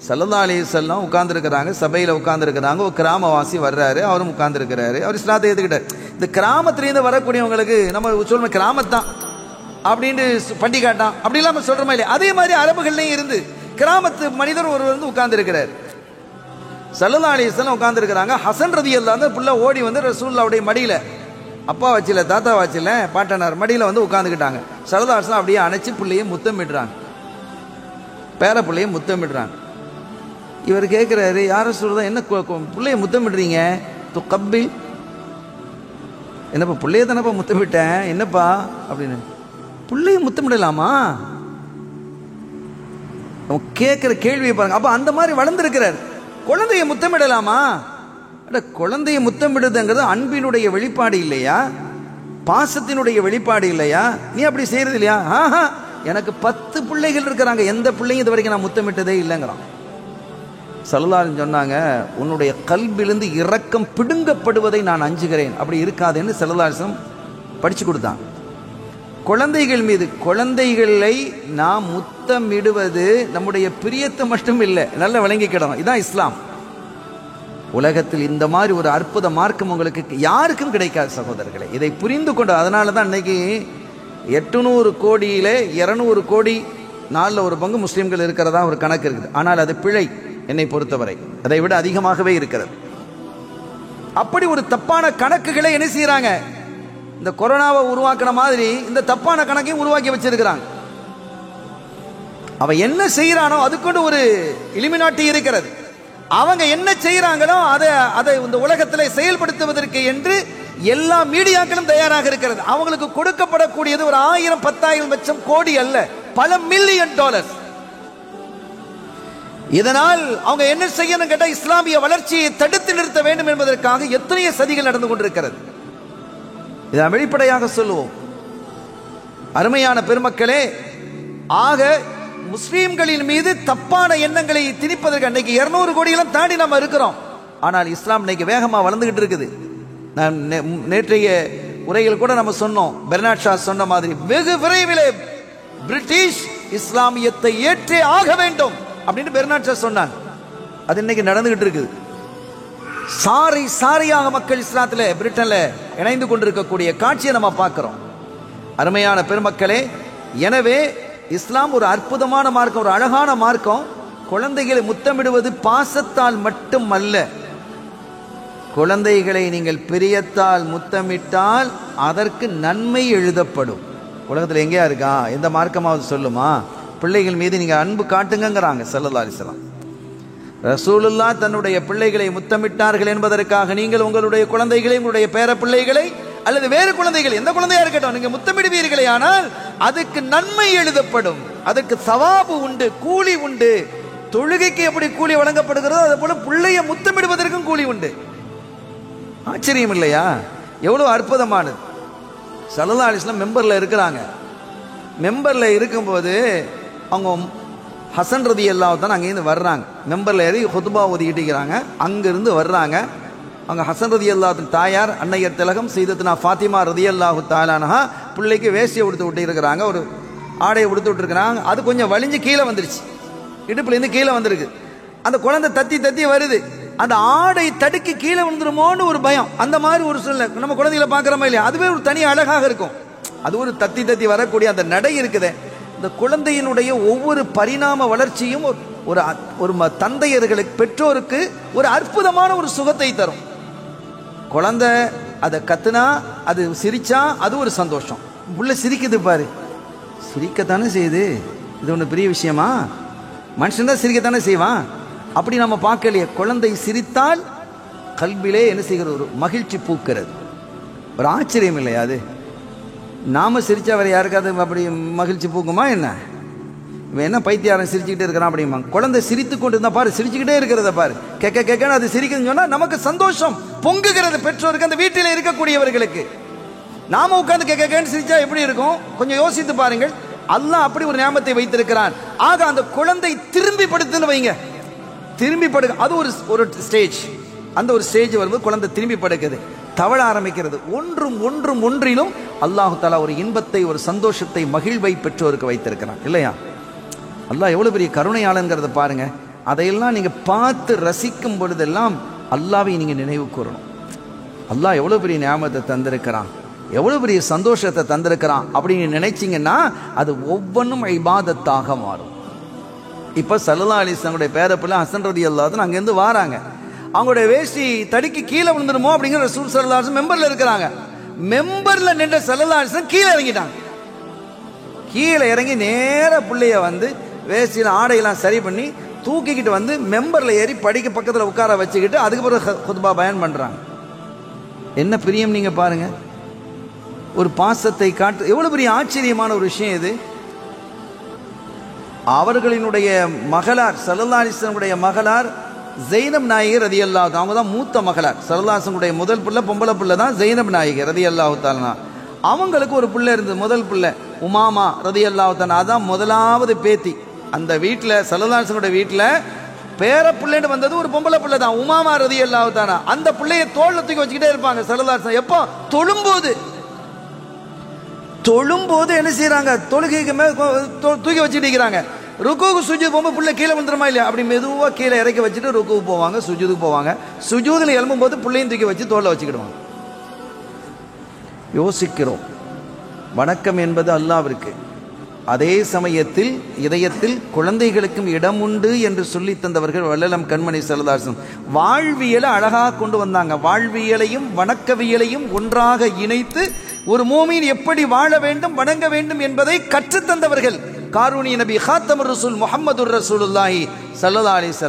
ஸல்லல்லாஹு அலைஹி வஸல்லம் உட்கார்ந்துருக்கிறாங்க, சபையில் உட்கார்ந்துருக்கிறாங்க. ஒரு கிராமவாசி வர்றாரு, அவரும் உட்கார்ந்துருக்கிறாரு. அவர் இஸ்லாத்தை ஏற்றுக்கிட்டார். இந்த கிராமத்திலேருந்து வரக்கூடியவங்களுக்கு நம்ம சொல்லுவோம் கிராமத்தான் அப்படின்னு பண்டி காட்டான் அப்படி இல்லாமல் சொல்கிறோமா இல்லையா? அதே மாதிரி அரபுகள்லையும் இருந்து கிராமத்து மனிதர் ஒருவர் வந்து உட்கார்ந்துருக்கிறார். ஸல்லல்லாஹு அலைஹி வஸல்லம் உட்கார்ந்துருக்கிறாங்க. ஹசன் ரலியல்லாஹு அன்ஹு புள்ள ஓடி வந்து ரசூலுல்லாஹ்வுடைய மடியில், அப்பா வச்சில தாத்தா வச்சில பாட்டனார் மடியில் வந்து உட்காந்துக்கிட்டாங்க. ஸல்லல்லாஹு அலைஹி வஸல்லம் அப்படியே அணைச்சி பிள்ளையை முத்தமிடுறாங்க, பேர பிள்ளையை முத்தமிடுறாங்க. இவர் கேட்குறாரு, யார சொல்றதா என்ன பிள்ளைய முத்தமிடுறீங்க? கப்பில், என்னப்பா பிள்ளைய தானப்பா முத்தமிட்டேன், என்னப்பா அப்படின்னு. பிள்ளைய முத்தமிடலாமா? கேட்குற கேள்வியை பாருங்க. அப்போ அந்த மாதிரி வளர்ந்துருக்கிறார். குழந்தைய முத்தமிடலாமா? குழந்தைய முத்தமிடுதுங்கிறது அன்பினுடைய வெளிப்பாடு இல்லையா? பாசத்தினுடைய வெளிப்பாடு இல்லையா? நீ அப்படி செய்யறது இல்லையா? ஆஹா, எனக்கு 10 பிள்ளைகள் இருக்கிறாங்க, எந்த பிள்ளையும் இது வரைக்கும் நான் முத்தமிட்டதே இல்லைங்கிறான். ஸல்லல்லாஹு அலைஹி வஸல்லம் சொன்னாங்க, உன்னுடைய கல்விலிருந்து இரக்கம் பிடுங்கப்படுவதை நான் அஞ்சுகிறேன், அப்படி இருக்காதுன்னு ஸல்லல்லாஹு அலைஹி வஸல்லம் படிச்சு கொடுத்தான். குழந்தைகள் மீது, குழந்தைகளை நாம் முத்தமிடுவது நம்முடைய பிரியத்தை மட்டும் இல்லை, நல்ல விளங்கிக்கிடணும். இதுதான் இஸ்லாம். உலகத்தில் இந்த மாதிரி ஒரு அற்புத மார்க்கம் உங்களுக்கு யாருக்கும் கிடைக்காது சகோதரர்களே. இதை புரிந்து கொண்டு, அதனால தான் இன்னைக்கு 800 கோடியில 200 கோடி 4/1 முஸ்லீம்கள் இருக்கிறதா ஒரு கணக்கு இருக்குது. ஆனால் அது பிழை, என்னை பொறுத்தவரை அதை விட அதிகமாகவே இருக்கிறது. அப்படி ஒரு தப்பான கணக்குகளை என்ன செய்யறாங்க? இந்த கொரோனாவை உருவாக்குற மாதிரி இந்த தப்பான கணக்கையும் உருவாக்கி வச்சிருக்கிறாங்க. அவன் என்ன செய்யறானோ அதுக்கொண்டு ஒரு இலுமினாட்டி இருக்கிறது. அவங்க என்ன செய்யறாங்களோ அதை இந்த உலகத்தில் செயல்படுத்துவதற்கு என்று எல்லா மீடியாக்களும் தயாராக இருக்கிறது. அவங்களுக்கு கொடுக்கப்படக்கூடியது ஒரு 1000, 10,000, லட்சம் கோடி அல்ல, பல மில்லியன் டாலர். இதனால் அவங்க என்ன செய்யணும் கேட்டா, இஸ்லாமிய வளர்ச்சியை தடுத்து நிறுத்த வேண்டும் என்பதற்காக எத்தனையோ சதிகள் நடந்து கொண்டிருக்கிறது. இதை வெளிப்படையாக சொல்லுவோம். அருமையான பெருமக்களே, ஆக முஸ்லீம்களின் மீது தப்பான எண்ணங்களை திணிப்பதற்கு அன்னைக்கு 200 கோடியெல்லாம் தாண்டி நம்ம இருக்கிறோம். ஆனால் இஸ்லாம் இன்னைக்கு வேகமா வளர்ந்துகிட்டு இருக்குது. நான் நேற்றைய உரையில் கூட நம்ம சொன்னோம், பெர்னாட் ஷா சொன்ன மாதிரி வெகு விரைவில் பிரிட்டிஷ் இஸ்லாமியத்தை ஏற்றே ஆக வேண்டும் அப்படின்னு பெர்னாட் ஷா சொன்னாங்க. அது இன்னைக்கு நடந்துகிட்டு இருக்குது. சாரி சாரியாக மக்கள் இஸ்லாத்தில் பிரிட்டன்ல இணைந்து கொண்டிருக்கக்கூடிய காட்சியை நம்ம பார்க்கிறோம். அருமையான பெருமக்களே, எனவே இஸ்லாம் ஒரு அற்புதமான மார்க்கம், ஒரு அழகான மார்க்கம். குழந்தைகளை முத்தமிடுவது பாசத்தால் மட்டும் அல்ல. குழந்தைகளை நீங்கள் பிரியத்தால் முத்தமிட்டால் அதற்கு நன்மை எழுதப்படும். உலகத்தில் எங்கேயா இருக்கா? எந்த மார்க்கமாவது சொல்லுமா? பிள்ளைகள் மீது நீங்க அன்பு காட்டுங்கிறாங்க ஸல்லல்லாஹு அலைஹி வஸல்லம். ரசூலுல்லாஹ் தன்னுடைய பிள்ளைகளை முத்தமிட்டார்கள் என்பதற்காக நீங்கள் உங்களுடைய குழந்தைகளை, உங்களுடைய பேர பிள்ளைகளை அல்லது வேறு குழந்தைகள், எந்த குழந்தையா இருக்கட்டும், நீங்க முத்தமிடுவீர்களே ஆனால் அதுக்கு நன்மை எழுதப்படும், அதுக்கு சவாபு உண்டு, கூலி உண்டு. தொழுகைக்கு எப்படி கூலி வழங்கப்படுகிறதோ அதே போல பிள்ளைய முத்தமிடுவதற்கும் கூலி உண்டு. ஆச்சரியம் இல்லையா? எவ்வளவு அற்புதமானது. ஸல்லல்லாஹு அலைஹி வஸல்லம் மெம்பர்ல இருக்கிறாங்க. மெம்பர்ல இருக்கும்போது அவங்க ஹசன் ரலியல்லாஹு தான் அங்கேருந்து வர்றாங்க. மெம்பர்ல ஏறி ஹுத்பா ஓதிக்கிட்டு இருக்கிறாங்க. அங்கிருந்து வர்றாங்க. அவங்க ஹசன் ரலியல்லாஹு தாயார் அன்னையர் திலகம் சையதத்துனா ஃபாத்திமா ரலியல்லாஹு தஆலா அன்ஹா பிள்ளைக்கு வேஷ்டியை உடுத்து விட்டு இருக்கிறாங்க, ஒரு ஆடையை உடுத்து விட்டுருக்கிறாங்க. அது கொஞ்சம் வலிஞ்சு கீழே வந்துருச்சு, இடுப்புலேருந்து கீழே வந்திருக்கு. அந்த குழந்தை தத்தி தத்தி வருது. அந்த ஆடை தடுக்கி கீழே வந்துருமோன்னு ஒரு பயம். அந்த மாதிரி ஒரு சூழ்நிலை நம்ம குழந்தைகளை பார்க்குறோமா இல்லையா? அதுவே ஒரு தனி அழகாக இருக்கும். அது ஒரு தத்தி தத்தி வரக்கூடிய அந்த நடை இருக்குதே, இந்த குழந்தையினுடைய ஒவ்வொரு பரிணாம வளர்ச்சியும் ஒரு தந்தையர்களுக்கு, பெற்றோருக்கு ஒரு அற்புதமான ஒரு சுகத்தை தரும். குழந்தை அதை கத்துனா, அது சிரிச்சா அது ஒரு சந்தோஷம். புள்ள சிரிக்குது பாரு, சிரிக்கத்தானே செய்யுது, இது ஒன்று பெரிய விஷயமா? மனுஷன் தான் சிரிக்கத்தானே செய்வான். அப்படி நம்ம பார்க்கலையே. குழந்தை சிரித்தால் கல்விலே என்ன செய்கிறது? ஒரு மகிழ்ச்சி பூக்கிறது. ஒரு ஆச்சரியம் இல்லையா அது? நாம சிரிச்சா வேற யாருக்காவது அப்படி மகிழ்ச்சி பூக்குமா என்ன? இவன் என்ன பைத்தியாரம் சிரிச்சுக்கிட்டே இருக்கிறான் அப்படிம்பாங்க. குழந்தை சிரித்து கொண்டு இருந்தா பாரு, சிரிச்சுக்கிட்டே இருக்கிறத பாரு, கேட்க கேட்க அது சிரிக்குதுன்னு சொன்னா நமக்கு சந்தோஷம் பொங்குகிறது. பெற்றோருக்கு, அந்த வீட்டில் இருக்கக்கூடியவர்களுக்கு. நாம உட்கார்ந்து கேட்க சிரிச்சா எப்படி இருக்கும்? கொஞ்சம் யோசித்து பாருங்கள். அல்லாஹ் அப்படி ஒரு ஞாபகத்தை வைத்திருக்கிறான். ஆக அந்த குழந்தை திரும்பி படுத்துன்னு வைங்க, திரும்பி படுக்க, அது ஒரு ஸ்டேஜ். அந்த ஒரு ஸ்டேஜ் வரும்போது குழந்தை திரும்பி படுக்குது, தவழ ஆரம்பிக்கிறது. ஒன்றிலும் அல்லாஹு தஆலா ஒரு இன்பத்தை, ஒரு சந்தோஷத்தை, மகிழ்வை பெற்றோருக்கு வைத்திருக்கிறான் இல்லையா? அல்லாஹ் எவ்வளவு பெரிய கருணையாளங்கிறத பாருங்க. அதையெல்லாம் நீங்கள் பார்த்து ரசிக்கும் பொழுதெல்லாம் அல்லாஹ்வை நீங்கள் நினைவு கூறணும். அல்லாஹ் எவ்வளோ பெரிய நியாமத்தை தந்திருக்கிறான், எவ்வளோ பெரிய சந்தோஷத்தை தந்திருக்கிறான் அப்படின்னு நினைச்சிங்கன்னா அது ஒவ்வொன்றும் இபாதத்தாக மாறும். இப்போ ஸல்லல்லாஹு அலைஹி வஸல்லம் பேரப்பிள்ளை ஹசன் ரலியல்லாஹு அன்ஹு அங்கேருந்து வராங்க. அவங்களுடைய வேஷ்டி தடுக்கி கீழே விழுந்துருமோ அப்படிங்கிற ரசூல் ஸல்லல்லாஹு அலைஹி வஸல்லம் மெம்பரில் இருக்கிறாங்க. மெம்பரில் நின்ற ஸல்லல்லாஹு அலைஹி வஸல்லம் கீழே இறங்கிட்டாங்க. கீழே இறங்கி நேர பிள்ளைய வந்து வேஷ்டியில் ஆடையெல்லாம் சரி பண்ணி தூக்கிக்கிட்டு வந்து மெம்பரில் ஏறி படிக்க பக்கத்தில் உட்கார வச்சுக்கிட்டு அதுக்கப்புறம் குத்பா பயான் பண்ணுறாங்க. என்ன பிரியம் நீங்கள் பாருங்க, ஒரு பாசத்தை காட்டு, எவ்வளோ பெரிய ஆச்சரியமான ஒரு விஷயம் இது. அவர்களினுடைய மகளார் ஸல்லல்லாஹு அலைஹி வஸல்லம் மகளார் ஸைனப் நாயகி ரலியல்லாஹு தஆலா, அவங்க தான் மூத்த மகளார். ஸல்லல்லாஹு அலைஹி வஸல்லம் முதல் பிள்ளை பொம்பளை பிள்ளை தான் ஸைனப் நாயகி ரலியல்லாஹு தஆலா. அவங்களுக்கு ஒரு பிள்ளை இருந்தது, முதல் பிள்ளை உமாமா ரலியல்லாஹு தஆலா, அதான் முதலாவது பேத்தி. அந்த வீட்டில் ஸல்லல்லாஹு அலைஹி வஸல்லம் வீட்டில் பேர பிள்ளைன்னு வந்தது ஒரு பொம்பளை பிள்ளை தான், உமாமா ரலியல்லாஹு தஆலா. அந்த பிள்ளையை தோள்ல தூக்கி வச்சுக்கிட்டே இருப்பாங்க ஸல்லல்லாஹு அலைஹி வஸல்லம். எப்போ தொழும்போது என்ன செய்யறாங்க, தொழுகைக்கு மேல தூக்கி வச்சுட்டு இருக்கிறாங்க. ருக்குவுக்கு சுஜூத் போகும்போது பிள்ளை கீழே வந்துருமா இல்லையா, அப்படி மெதுவாக கீழே இறக்கி வச்சுட்டு ருக்குவுக்கு போவாங்க, சுஜூதுக்கு போவாங்க. சுஜூதில் எழும்பும் போது பிள்ளையும் தூக்கி வச்சு தோல்ல வச்சுக்கிடுவாங்க. யோசிக்கிறோம், வணக்கம் என்பது அல்லாஹ்விற்கு, அதே சமயத்தில் இதயத்தில் குழந்தைகளுக்கும் இடம் உண்டு என்று சொல்லி தந்தவர்கள் வல்லலம் கண்மணி ஸல்லல்லாஹு அலைஹி வஸல்லம். வாழ்வியலை அழகாக கொண்டு வந்தாங்க. வாழ்வியலையும் வணக்கவியலையும் ஒன்றாக இணைத்து ஒரு மூமின் எப்படி வாழ வேண்டும், வணங்க வேண்டும் என்பதை கற்றுத்தந்தவர்கள் காரூணிய நபி காத்தமுர் ரசூல் முஹம்மதுர் ரசூலுல்லாஹி ஸல்லல்லாஹு அலைஹி வஸல்லம்.